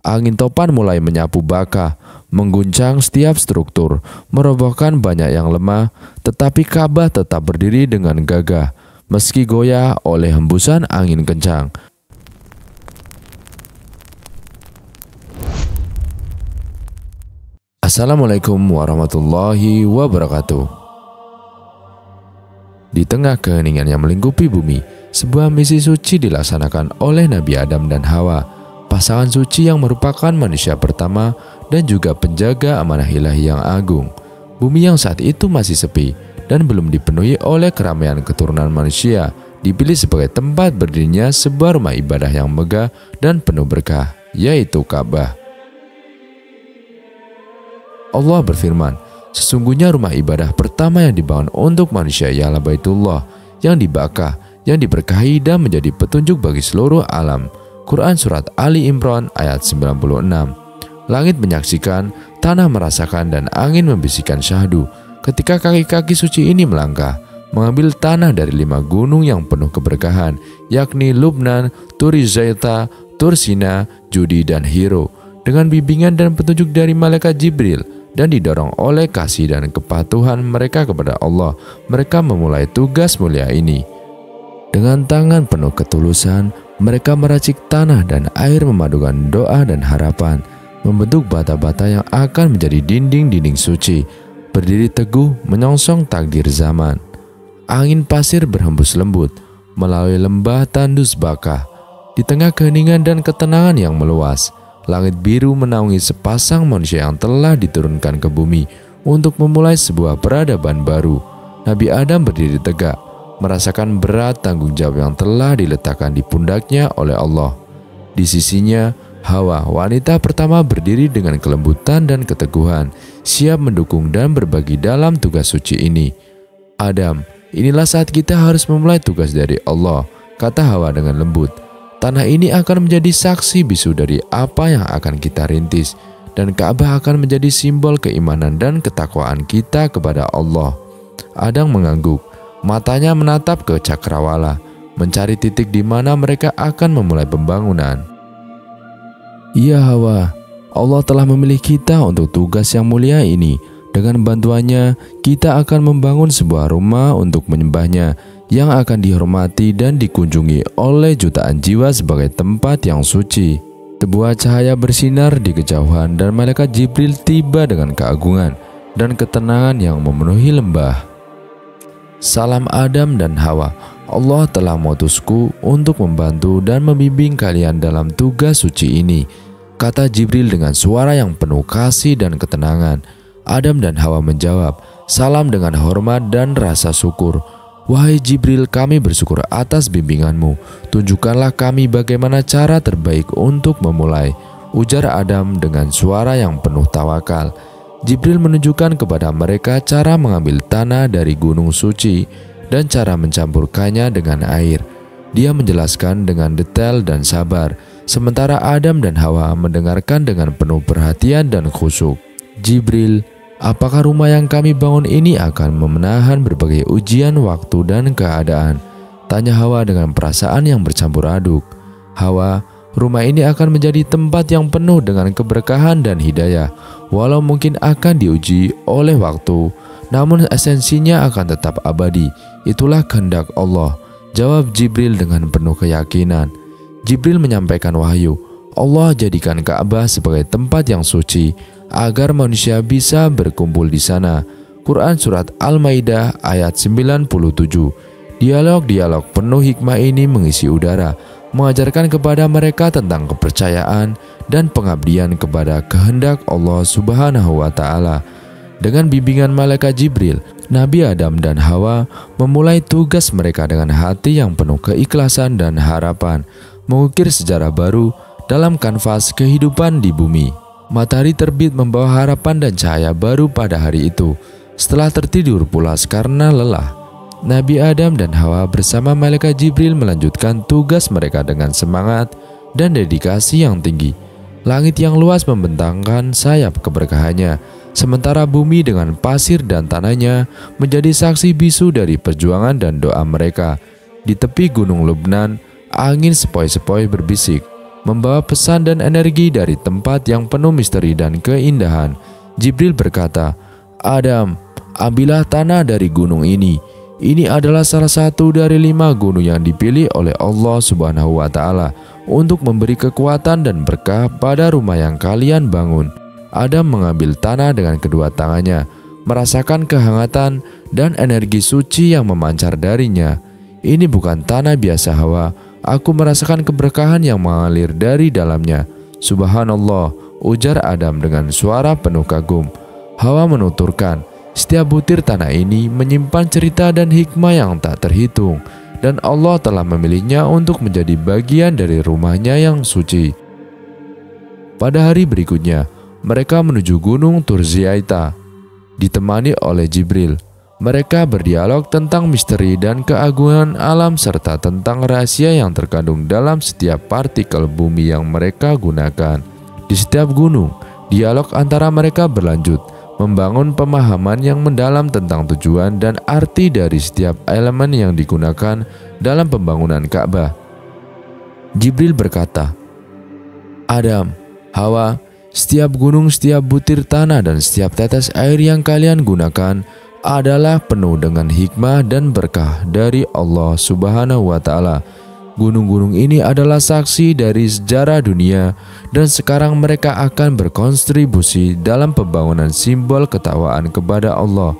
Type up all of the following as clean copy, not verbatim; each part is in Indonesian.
Angin topan mulai menyapu Baka, mengguncang setiap struktur, merobohkan banyak yang lemah, tetapi Ka'bah tetap berdiri dengan gagah, meski goyah oleh hembusan angin kencang. Assalamualaikum warahmatullahi wabarakatuh. Di tengah keheningan yang melingkupi bumi, sebuah misi suci dilaksanakan oleh Nabi Adam dan Hawa, pasangan suci yang merupakan manusia pertama dan juga penjaga amanah ilahi yang agung. Bumi yang saat itu masih sepi dan belum dipenuhi oleh keramaian keturunan manusia, dipilih sebagai tempat berdirinya sebuah rumah ibadah yang megah dan penuh berkah, yaitu Ka'bah. Allah berfirman, sesungguhnya rumah ibadah pertama yang dibangun untuk manusia ialah Baitullah yang dibakah, yang diberkahi dan menjadi petunjuk bagi seluruh alam. Quran Surat Ali Imran ayat 96. Langit menyaksikan, tanah merasakan, dan angin membisikkan syahdu ketika kaki-kaki suci ini melangkah, mengambil tanah dari 5 gunung yang penuh keberkahan, yakni Lubnan, Turi Zaita, Tur Sina, Judi, dan Hiro, dengan bimbingan dan petunjuk dari malaikat Jibril, dan didorong oleh kasih dan kepatuhan mereka kepada Allah, mereka memulai tugas mulia ini. Dengan tangan penuh ketulusan, mereka meracik tanah dan air memadukan doa dan harapan, membentuk bata-bata yang akan menjadi dinding-dinding suci, berdiri teguh menyongsong takdir zaman. Angin pasir berhembus lembut melalui lembah tandus Baka. Di tengah keheningan dan ketenangan yang meluas, langit biru menaungi sepasang manusia yang telah diturunkan ke bumi untuk memulai sebuah peradaban baru. Nabi Adam berdiri tegak, merasakan berat tanggung jawab yang telah diletakkan di pundaknya oleh Allah. Di sisinya, Hawa, wanita pertama, berdiri dengan kelembutan dan keteguhan, siap mendukung dan berbagi dalam tugas suci ini. Adam, inilah saat kita harus memulai tugas dari Allah, kata Hawa dengan lembut. Tanah ini akan menjadi saksi bisu dari apa yang akan kita rintis, dan Ka'bah akan menjadi simbol keimanan dan ketakwaan kita kepada Allah. Adam mengangguk, matanya menatap ke cakrawala, mencari titik di mana mereka akan memulai pembangunan. Iya Hawa, Allah telah memilih kita untuk tugas yang mulia ini. Dengan bantuannya, kita akan membangun sebuah rumah untuk menyembahnya, yang akan dihormati dan dikunjungi oleh jutaan jiwa sebagai tempat yang suci. Sebuah cahaya bersinar di kejauhan dan malaikat Jibril tiba dengan keagungan dan ketenangan yang memenuhi lembah. Salam Adam dan Hawa, Allah telah mengutusku untuk membantu dan membimbing kalian dalam tugas suci ini, kata Jibril dengan suara yang penuh kasih dan ketenangan. Adam dan Hawa menjawab, salam dengan hormat dan rasa syukur. Wahai Jibril, kami bersyukur atas bimbinganmu. Tunjukkanlah kami bagaimana cara terbaik untuk memulai, ujar Adam dengan suara yang penuh tawakal. Jibril menunjukkan kepada mereka cara mengambil tanah dari gunung suci dan cara mencampurkannya dengan air. Dia menjelaskan dengan detail dan sabar, sementara Adam dan Hawa mendengarkan dengan penuh perhatian dan khusyuk. Jibril, apakah rumah yang kami bangun ini akan memenahan berbagai ujian waktu dan keadaan? Tanya Hawa dengan perasaan yang bercampur aduk. Hawa, rumah ini akan menjadi tempat yang penuh dengan keberkahan dan hidayah. Walau mungkin akan diuji oleh waktu, namun esensinya akan tetap abadi. Itulah kehendak Allah, jawab Jibril dengan penuh keyakinan. Jibril menyampaikan wahyu. Allah jadikan Ka'bah sebagai tempat yang suci, agar manusia bisa berkumpul di sana. Quran Surat Al-Maidah ayat 97. Dialog-dialog penuh hikmah ini mengisi udara, mengajarkan kepada mereka tentang kepercayaan dan pengabdian kepada kehendak Allah Subhanahu wa Ta'ala. Dengan bimbingan malaikat Jibril, Nabi Adam dan Hawa memulai tugas mereka dengan hati yang penuh keikhlasan dan harapan, mengukir sejarah baru dalam kanvas kehidupan di bumi. Matahari terbit membawa harapan dan cahaya baru pada hari itu. Setelah tertidur pulas karena lelah, Nabi Adam dan Hawa bersama malaikat Jibril melanjutkan tugas mereka dengan semangat dan dedikasi yang tinggi. Langit yang luas membentangkan sayap keberkahannya, sementara bumi dengan pasir dan tanahnya menjadi saksi bisu dari perjuangan dan doa mereka. Di tepi gunung Lubnan, angin sepoi-sepoi berbisik, membawa pesan dan energi dari tempat yang penuh misteri dan keindahan. Jibril berkata, "Adam, ambillah tanah dari gunung ini. Ini adalah salah satu dari 5 gunung yang dipilih oleh Allah Subhanahu wa Ta'ala untuk memberi kekuatan dan berkah pada rumah yang kalian bangun." Adam mengambil tanah dengan kedua tangannya, merasakan kehangatan dan energi suci yang memancar darinya. "Ini bukan tanah biasa, Hawa. Aku merasakan keberkahan yang mengalir dari dalamnya." "Subhanallah," ujar Adam dengan suara penuh kagum. Hawa menuturkan, "Setiap butir tanah ini menyimpan cerita dan hikmah yang tak terhitung, dan Allah telah memilihnya untuk menjadi bagian dari rumahnya yang suci." Pada hari berikutnya, mereka menuju Gunung Turziaita, ditemani oleh Jibril. Mereka berdialog tentang misteri dan keagungan alam serta tentang rahasia yang terkandung dalam setiap partikel bumi yang mereka gunakan. Di setiap gunung, dialog antara mereka berlanjut, membangun pemahaman yang mendalam tentang tujuan dan arti dari setiap elemen yang digunakan dalam pembangunan Ka'bah. Jibril berkata, "Adam, Hawa, setiap gunung, setiap butir tanah, dan setiap tetes air yang kalian gunakan adalah penuh dengan hikmah dan berkah dari Allah Subhanahu wa Ta'ala. Gunung-gunung ini adalah saksi dari sejarah dunia, dan sekarang mereka akan berkontribusi dalam pembangunan simbol ketakwaan kepada Allah."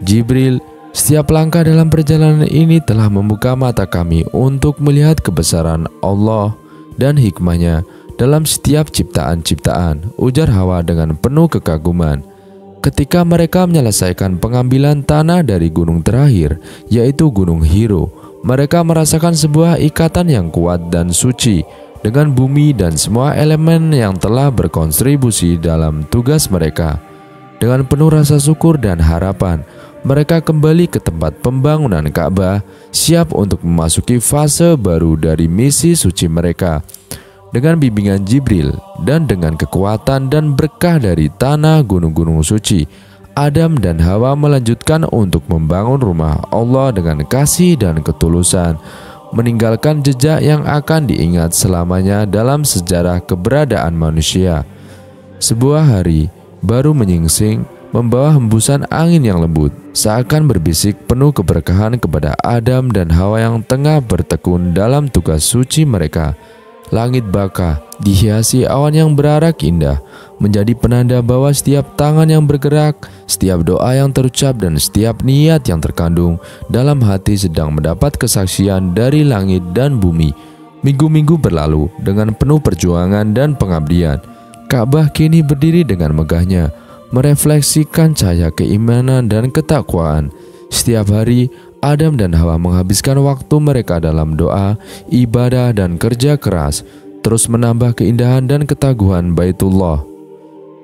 Jibril, "Setiap langkah dalam perjalanan ini telah membuka mata kami untuk melihat kebesaran Allah dan hikmahnya dalam setiap ciptaan-ciptaan," ujar Hawa dengan penuh kekaguman. Ketika mereka menyelesaikan pengambilan tanah dari gunung terakhir, yaitu Gunung Hiro, mereka merasakan sebuah ikatan yang kuat dan suci dengan bumi dan semua elemen yang telah berkontribusi dalam tugas mereka. Dengan penuh rasa syukur dan harapan, mereka kembali ke tempat pembangunan Ka'bah, siap untuk memasuki fase baru dari misi suci mereka. Dengan bimbingan Jibril dan dengan kekuatan dan berkah dari tanah gunung-gunung suci, Adam dan Hawa melanjutkan untuk membangun rumah Allah dengan kasih dan ketulusan, meninggalkan jejak yang akan diingat selamanya dalam sejarah keberadaan manusia. Sebuah hari baru menyingsing, membawa hembusan angin yang lembut, seakan berbisik penuh keberkahan kepada Adam dan Hawa yang tengah bertekun dalam tugas suci mereka. Langit baka dihiasi awan yang berarak indah, menjadi penanda bahwa setiap tangan yang bergerak, setiap doa yang terucap, dan setiap niat yang terkandung dalam hati sedang mendapat kesaksian dari langit dan bumi. Minggu-minggu berlalu dengan penuh perjuangan dan pengabdian. Ka'bah kini berdiri dengan megahnya, merefleksikan cahaya keimanan dan ketakwaan. Setiap hari, Adam dan Hawa menghabiskan waktu mereka dalam doa, ibadah, dan kerja keras, terus menambah keindahan dan ketaguhan Baitullah.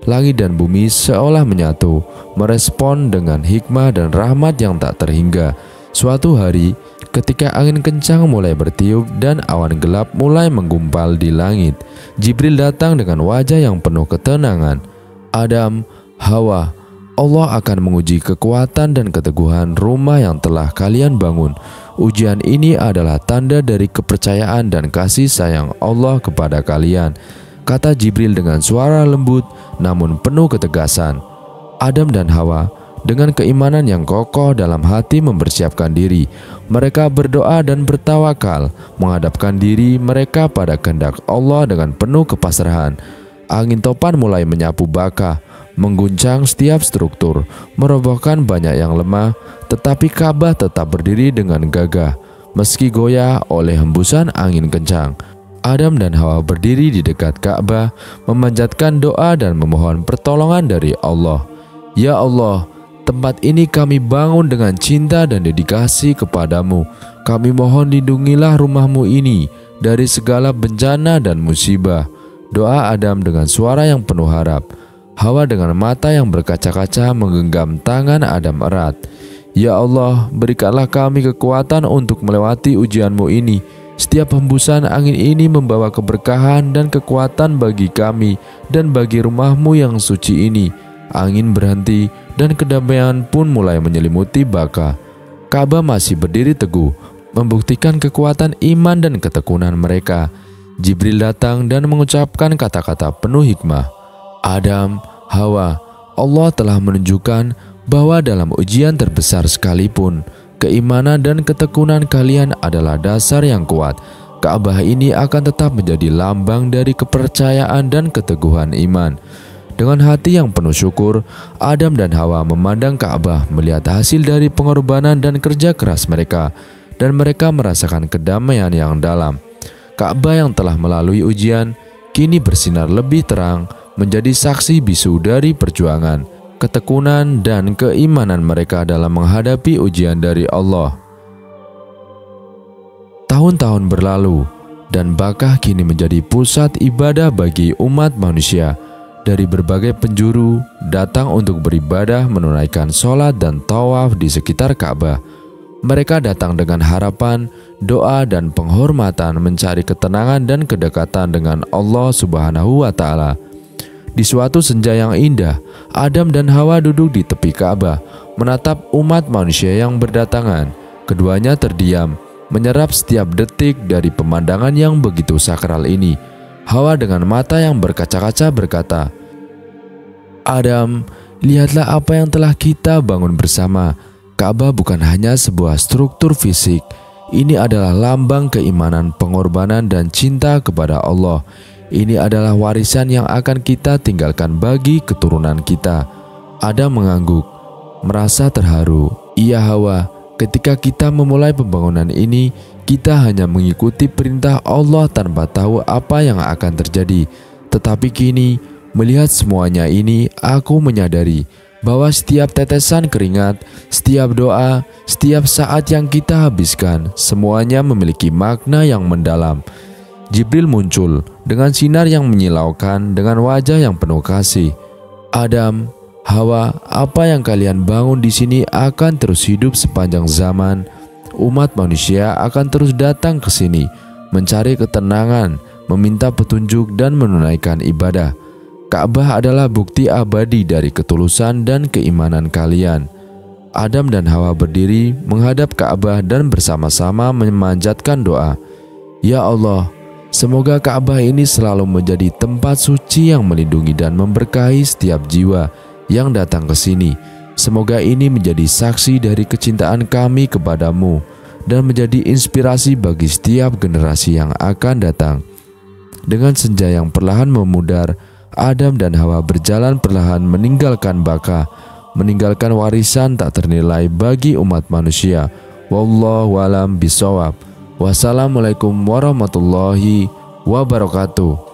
Langit dan bumi seolah menyatu, merespon dengan hikmah dan rahmat yang tak terhingga. Suatu hari, ketika angin kencang mulai bertiup dan awan gelap mulai menggumpal di langit, Jibril datang dengan wajah yang penuh ketenangan. "Adam, Hawa, Allah akan menguji kekuatan dan keteguhan rumah yang telah kalian bangun. Ujian ini adalah tanda dari kepercayaan dan kasih sayang Allah kepada kalian," kata Jibril dengan suara lembut namun penuh ketegasan. Adam dan Hawa dengan keimanan yang kokoh dalam hati mempersiapkan diri. Mereka berdoa dan bertawakal, menghadapkan diri mereka pada kehendak Allah dengan penuh kepasrahan. Angin topan mulai menyapu baka, mengguncang setiap struktur, merobohkan banyak yang lemah, tetapi Ka'bah tetap berdiri dengan gagah, meski goyah oleh hembusan angin kencang. Adam dan Hawa berdiri di dekat Ka'bah, memanjatkan doa dan memohon pertolongan dari Allah. "Ya Allah, tempat ini kami bangun dengan cinta dan dedikasi kepadamu. Kami mohon lindungilah rumahmu ini dari segala bencana dan musibah." Doa Adam dengan suara yang penuh harap. Hawa dengan mata yang berkaca-kaca menggenggam tangan Adam erat. "Ya Allah, berikanlah kami kekuatan untuk melewati ujianmu ini. Setiap hembusan angin ini membawa keberkahan dan kekuatan bagi kami dan bagi rumahmu yang suci ini." Angin berhenti dan kedamaian pun mulai menyelimuti baka. Ka'bah masih berdiri teguh, membuktikan kekuatan iman dan ketekunan mereka. Jibril datang dan mengucapkan kata-kata penuh hikmah. Adam, Hawa, Allah telah menunjukkan bahwa dalam ujian terbesar sekalipun, keimanan dan ketekunan kalian adalah dasar yang kuat. Ka'bah ini akan tetap menjadi lambang dari kepercayaan dan keteguhan iman. Dengan hati yang penuh syukur, Adam dan Hawa memandang Ka'bah, melihat hasil dari pengorbanan dan kerja keras mereka, dan mereka merasakan kedamaian yang dalam. Ka'bah yang telah melalui ujian, kini bersinar lebih terang, menjadi saksi bisu dari perjuangan, ketekunan, dan keimanan mereka dalam menghadapi ujian dari Allah. Tahun-tahun berlalu, dan Bakkah kini menjadi pusat ibadah bagi umat manusia. Dari berbagai penjuru datang untuk beribadah, menunaikan sholat dan tawaf di sekitar Ka'bah. Mereka datang dengan harapan, doa, dan penghormatan, mencari ketenangan dan kedekatan dengan Allah Subhanahu wa Ta'ala. Di suatu senja yang indah, Adam dan Hawa duduk di tepi Ka'bah, menatap umat manusia yang berdatangan. Keduanya terdiam, menyerap setiap detik dari pemandangan yang begitu sakral ini. Hawa dengan mata yang berkaca-kaca berkata, "Adam, lihatlah apa yang telah kita bangun bersama. Ka'bah bukan hanya sebuah struktur fisik. Ini adalah lambang keimanan, pengorbanan, dan cinta kepada Allah. Ini adalah warisan yang akan kita tinggalkan bagi keturunan kita." Adam mengangguk, merasa terharu. "Iya Hawa, ketika kita memulai pembangunan ini, kita hanya mengikuti perintah Allah tanpa tahu apa yang akan terjadi. Tetapi kini, melihat semuanya ini, aku menyadari bahwa setiap tetesan keringat, setiap doa, setiap saat yang kita habiskan, semuanya memiliki makna yang mendalam." Jibril muncul dengan sinar yang menyilaukan, dengan wajah yang penuh kasih. "Adam, Hawa, apa yang kalian bangun di sini akan terus hidup sepanjang zaman. Umat manusia akan terus datang ke sini, mencari ketenangan, meminta petunjuk, dan menunaikan ibadah. Ka'bah adalah bukti abadi dari ketulusan dan keimanan kalian." Adam dan Hawa berdiri menghadap Ka'bah dan bersama-sama memanjatkan doa. "Ya Allah, semoga Ka'bah ini selalu menjadi tempat suci yang melindungi dan memberkahi setiap jiwa yang datang ke sini. Semoga ini menjadi saksi dari kecintaan kami kepadamu dan menjadi inspirasi bagi setiap generasi yang akan datang." Dengan senja yang perlahan memudar, Adam dan Hawa berjalan perlahan meninggalkan Bakkah, meninggalkan warisan tak ternilai bagi umat manusia. Wallahu a'lam bishawab. Wassalamualaikum warahmatullahi wabarakatuh.